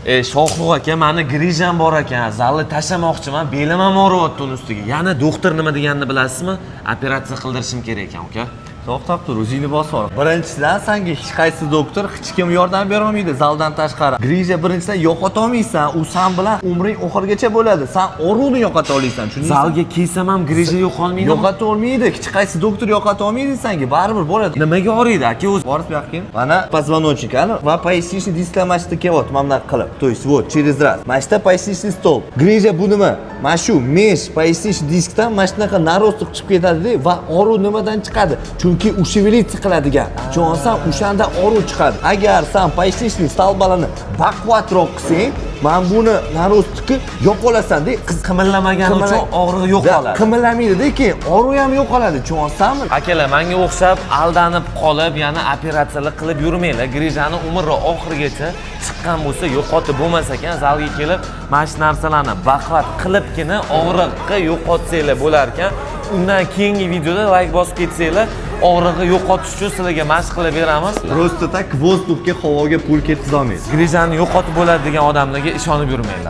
Shohruh aka, meni grijam bor ekan. Zalni tashlamoqchiman, belim ham og'riyapti uni ustiga. Yana doktor nima deganini bilasizmi? Operatsiya qildirishim kerak ekan, uka. To'xtab tur, o'zingni bos ol. Birinchidan senga hech qaysi doktor hech kim yordam bera olmaydi zaldan tashqari. Grija birinchidan yo'qota olmaysan, u sen bilan umring oxirigacha bo'ladi. Sen oruvni yo'qota olasan, tushundingmi? Zalga kelsam ham grija yo'qolmaydi. Yo'qota olmaydi, hech qaysi doktor yo'qota olmaydi senga, baribir bo'ladi. Nimaga og'riydi aka o'zi? Borib yoqkin. Mana позвоночник, va поясничный disklar mana shu kelyapti, mana bunaqa qilib. То есть вот через раз. Mana shu поясничный столб. Grija bu nima? Mana shu mesh поясничный diskdan mana shunaqa narostik chiqib ketadi va oruv nimadan chiqadi? Chunki ushevelitsiya qiladigan. Chonsan o'shanda oruv chiqadi. Agar sen поясничный stolbalarni baquvvatroq qilsang, men buni narostikni yo'qolasan-da, Qimillamagani uchun og'rig'i yo'qoladi. Qimillamaydi-da, keyin oruv ham yo'qoladi, tushunsanmi? Akalar, menga o'xshab aldanib qolib, yana operatsiyalar qilib yurmanglar. Grijani umri oxirigacha chiqqan bo'lsa, yo'qotib bo'lmas ekan, zalga kelib, mana shu narsalarni baquvvat qilibgina og'riqni yo'qotsanglar bo'lar ekan. Undan keyingi videoda like bosib ketsanglar, og'rig'i yo'qotish uchun sizlarga mashq qilib beramiz. Просто так воздухga, havoga pul ketkiza olmaysiz. Grijani yo'qotib bo'ladi degan odamlarga ishonib yurmanglar.